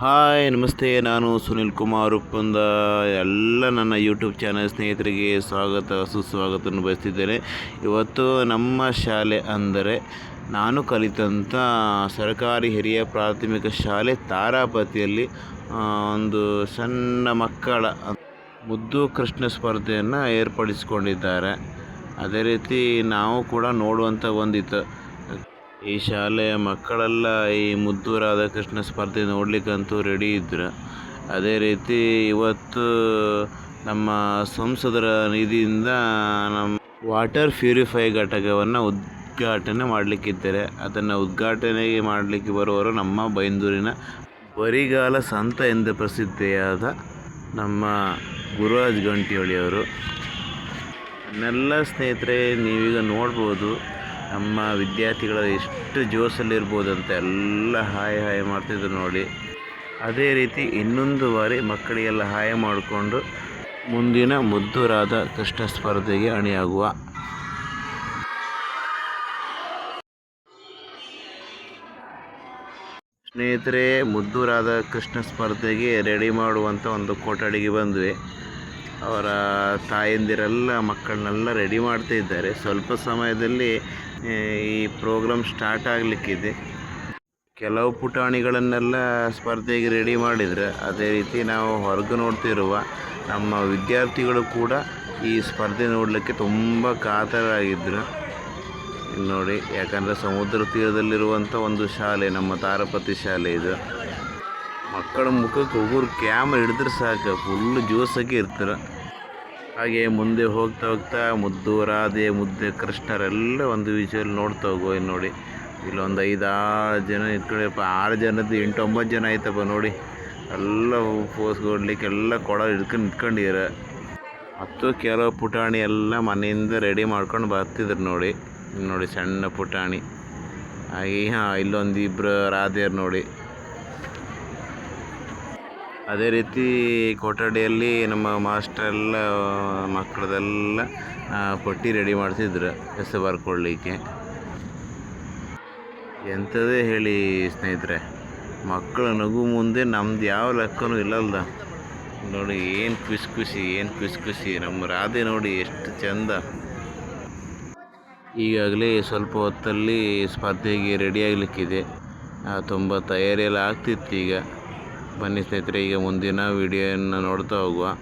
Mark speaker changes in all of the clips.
Speaker 1: Hi ನಮಸ್ತೆ. ನಾನು ಸುನಿಲ್ ಕುಮಾರ್ ಉಪ್ಪಂದ. ಎಲ್ಲ ನನ್ನ ಯೂಟ್ಯೂಬ್ ಚಾನಲ್ ಸ್ನೇಹಿತರಿಗೆ ಸುಸ್ವಾಗತವನ್ನು ಬಯಸ್ತಿದ್ದೇನೆ. ಇವತ್ತು ನಮ್ಮ ಶಾಲೆ ಅಂದರೆ ನಾನು ಕಲಿತಂಥ ಸರ್ಕಾರಿ ಹಿರಿಯ ಪ್ರಾಥಮಿಕ ಶಾಲೆ ತಾರಾಪತಿಯಲ್ಲಿ ಒಂದು ಸಣ್ಣ ಮಕ್ಕಳ ಮುದ್ದು ಕೃಷ್ಣ ಸ್ಪರ್ಧೆಯನ್ನು ಏರ್ಪಡಿಸಿಕೊಂಡಿದ್ದಾರೆ. ಅದೇ ರೀತಿ ನಾವು ಕೂಡ ನೋಡುವಂಥ ಒಂದಿತ್ತು. ಈ ಶಾಲೆಯ ಮಕ್ಕಳೆಲ್ಲ ಈ ಮುದ್ದು ರಾಧಾಕೃಷ್ಣ ಸ್ಪರ್ಧೆ ನೋಡಲಿಕ್ಕಂತೂ ರೆಡಿ ಇದ್ರು. ಅದೇ ರೀತಿ ಇವತ್ತು ನಮ್ಮ ಸಂಸದರ ನಿಧಿಯಿಂದ ನಮ್ಮ ವಾಟರ್ ಪ್ಯೂರಿಫೈ ಘಟಕವನ್ನು ಉದ್ಘಾಟನೆ ಮಾಡಲಿಕ್ಕಿದ್ದಾರೆ. ಅದನ್ನು ಉದ್ಘಾಟನೆ ಮಾಡಲಿಕ್ಕೆ ಬರುವವರು ನಮ್ಮ ಬೈಂದೂರಿನ ಬರಿಗಾಲ ಸಂತ ಎಂದು ಪ್ರಸಿದ್ಧಿಯಾದ ನಮ್ಮ ಗುರುರಾಜ್ ಗಂಟಿಹೊಳಿಯವರು. ನನ್ನೆಲ್ಲ ಸ್ನೇಹಿತರೆ, ನೀವೀಗ ನೋಡ್ಬೋದು ನಮ್ಮ ವಿದ್ಯಾರ್ಥಿಗಳ ಎಷ್ಟು ಜೋಶಲ್ಲಿರ್ಬೋದು ಅಂತ ಎಲ್ಲ ಹಾಯ್ ಮಾಡ್ತಿದ್ರು ನೋಡಿ. ಅದೇ ರೀತಿ ಇನ್ನೊಂದು ಬಾರಿ ಮಕ್ಕಳಿಗೆಲ್ಲ ಹಾಯ್ ಮಾಡಿಕೊಂಡು ಮುಂದಿನ ಮುದ್ದು ರಾಧಾಕೃಷ್ಣ ಸ್ಪರ್ಧೆಗೆ ಅಣಿಯಾಗುವ. ಸ್ನೇಹಿತರೆ, ಮುದ್ದು ರಾಧಾಕೃಷ್ಣ ಸ್ಪರ್ಧೆಗೆ ರೆಡಿ ಮಾಡುವಂಥ ಒಂದು ಕೊಠಡಿಗೆ ಬಂದ್ವಿ. ಅವರ ತಾಯಂದಿರೆಲ್ಲ ಮಕ್ಕಳನ್ನೆಲ್ಲ ರೆಡಿ ಮಾಡ್ತಾ ಇದ್ದಾರೆ. ಸ್ವಲ್ಪ ಸಮಯದಲ್ಲಿ ಈ ಪ್ರೋಗ್ರಾಮ್ ಸ್ಟಾರ್ಟ್ ಆಗಲಿಕ್ಕಿದೆ. ಕೆಲವು ಪುಟಾಣಿಗಳನ್ನೆಲ್ಲ ಸ್ಪರ್ಧೆಗೆ ರೆಡಿ ಮಾಡಿದರೆ, ಅದೇ ರೀತಿ ನಾವು ಹೊರಗೆ ನೋಡ್ತಿರುವ ನಮ್ಮ ವಿದ್ಯಾರ್ಥಿಗಳು ಕೂಡ ಈ ಸ್ಪರ್ಧೆ ನೋಡಲಿಕ್ಕೆ ತುಂಬ ಕಾತರಾಗಿದ್ದರು. ನೋಡಿ, ಯಾಕಂದರೆ ಸಮುದ್ರ ತೀರದಲ್ಲಿರುವಂಥ ಒಂದು ಶಾಲೆ ನಮ್ಮ ತಾರಾಪತಿ ಶಾಲೆ ಇದು. ಮಕ್ಕಳ ಮುಖಕ್ಕೆ ಒಬ್ಬರು ಕ್ಯಾಮ್ರಾ ಹಿಡಿದ್ರೆ ಸಾಕು, ಫುಲ್ಲು ಜೋಸಾಗಿ ಇರ್ತಾರೆ. ಹಾಗೆ ಮುಂದೆ ಹೋಗ್ತಾ ಮುದ್ದು ರಾಧೆ ಮುದ್ದೆ ಕೃಷ್ಣರೆಲ್ಲ ಒಂದು ವಿಷಯಲ್ಲಿ ನೋಡ್ತಾ ಹೋಗುವ. ನೋಡಿ, ಇಲ್ಲೊಂದು 5-6 ಜನ ಇಟ್ಕೊಳ್ಳಿಪ್ಪ. 6 ಜನದ್ದು 8-9 ಜನ ಆಯ್ತಪ್ಪ ನೋಡಿ. ಎಲ್ಲ ಪೋಸ್ ಕೊಡ್ಲಿಕ್ಕೆ ಎಲ್ಲ ಕೊಡ ನಿಂತ್ಕೊಂಡಿರ. ಮತ್ತು ಕೆಲವು ಪುಟಾಣಿ ಎಲ್ಲ ಮನೆಯಿಂದ ರೆಡಿ ಮಾಡ್ಕೊಂಡು ಬರ್ತಿದ್ರು ನೋಡಿ. ಸಣ್ಣ ಪುಟಾಣಿ. ಹಾಗೆ ಇಲ್ಲೊಂದು ಇಬ್ಬರು ರಾಧೆಯರು ನೋಡಿ. ಅದೇ ರೀತಿ ಕೊಠಡಿಯಲ್ಲಿ ನಮ್ಮ ಮಾಸ್ಟರ್ ಎಲ್ಲ ಮಕ್ಕಳದೆಲ್ಲ ಪಟ್ಟಿ ರೆಡಿ ಮಾಡ್ತಿದ್ರು ಹೆಸರು ಬರ್ಕೊಳ್ಳಿಕ್ಕೆ. ಎಂಥದೇ ಹೇಳಿ ಸ್ನೇಹಿತರೆ, ಮಕ್ಕಳ ನಗು ಮುಂದೆ ನಮ್ದು ಯಾವ ಲೆಕ್ಕನೂ ಇಲ್ಲಲ್ದ. ನೋಡಿ, ಏನು ಖುಷಿ ನಮ್ಮ ರಾಧೆ ನೋಡಿ ಎಷ್ಟು ಚೆಂದ. ಈಗಾಗಲೇ ಸ್ವಲ್ಪ ಹೊತ್ತಲ್ಲಿ ಸ್ಪರ್ಧೆಗೆ ರೆಡಿ ಆಗಲಿಕ್ಕಿದೆ. ತುಂಬ ತಯಾರಿಯೆಲ್ಲ ಆಗ್ತಿತ್ತು. ಈಗ ಬನ್ನಿ ಸ್ನೇಹಿತರೆ, ಈಗ ಮುಂದಿನ ವಿಡಿಯೋವನ್ನು ನೋಡ್ತಾ ಹೋಗುವ.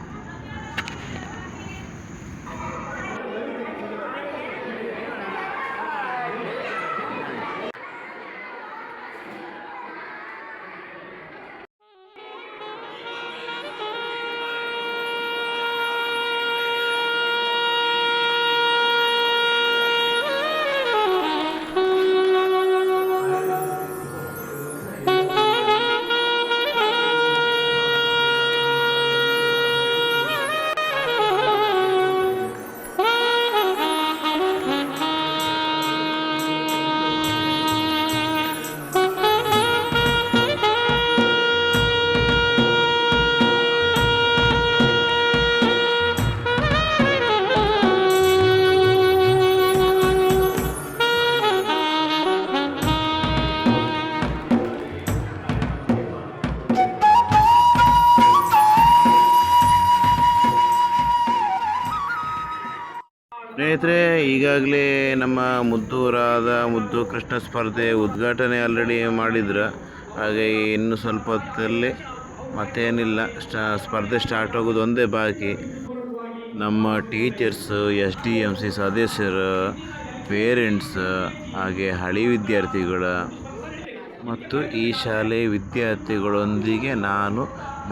Speaker 1: ಸ್ನೇಹಿತರೆ, ಈಗಾಗಲೇ ನಮ್ಮ ಮುದ್ದು ಕೃಷ್ಣ ಸ್ಪರ್ಧೆ ಉದ್ಘಾಟನೆ ಆಲ್ರೆಡಿ ಮಾಡಿದ್ರು. ಹಾಗೆ ಇನ್ನು ಸ್ವಲ್ಪ ಹೊತ್ತಲ್ಲಿ ಮತ್ತೇನಿಲ್ಲ, ಸ್ಪರ್ಧೆ ಸ್ಟಾರ್ಟ್ ಆಗೋದು ಒಂದೇ ಬಾಕಿ. ನಮ್ಮ ಟೀಚರ್ಸು, SDMC ಸದಸ್ಯರು, ಪೇರೆಂಟ್ಸ್, ಹಾಗೆ ಹಳಿ ವಿದ್ಯಾರ್ಥಿಗಳು ಮತ್ತು ಈ ಶಾಲೆ ವಿದ್ಯಾರ್ಥಿಗಳೊಂದಿಗೆ ನಾನು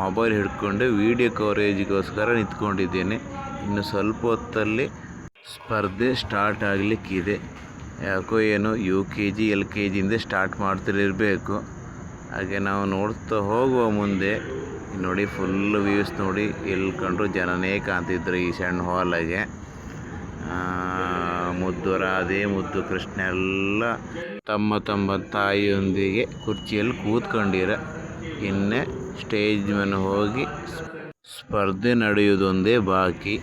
Speaker 1: ಮೊಬೈಲ್ ಹಿಡ್ಕೊಂಡು ವಿಡಿಯೋ ಕವರೇಜ್ಗೋಸ್ಕರ ನಿಂತ್ಕೊಂಡಿದ್ದೇನೆ. ಇನ್ನು ಸ್ವಲ್ಪ ಹೊತ್ತಲ್ಲಿ ಸ್ಪರ್ಧೆ ಸ್ಟಾರ್ಟ್ ಆಗಲಿಕ್ಕಿದೆ. ಯಾಕೋ ಏನೋ UKG LKGಯಿಂದ ಸ್ಟಾರ್ಟ್ ಮಾಡ್ತಿರಬೇಕು. ಹಾಗೆ ನಾವು ನೋಡ್ತಾ ಹೋಗುವ ಮುಂದೆ ನೋಡಿ, ಫುಲ್ ವ್ಯೂಸ್ ನೋಡಿ. ಎಲ್ಲಿ ಕಂಡ್ರು ಜನನೇ ಕಾಣ್ತಿದ್ರು ಈ ಸಣ್ಣ ಹಾಲಾಗೆ. ಮುದ್ದು ರಾಧೆ ಮುದ್ದು ಕೃಷ್ಣ ಎಲ್ಲ ತಮ್ಮ ತಾಯಿಯೊಂದಿಗೆ ಕುರ್ಚಿಯಲ್ಲಿ ಕೂತ್ಕೊಂಡಿರ. ಇನ್ನೇ ಸ್ಟೇಜ್ ಮೇಲೆ ಹೋಗಿ ಸ್ಪರ್ಧೆ ನಡೆಯುವುದೊಂದೇ ಬಾಕಿ.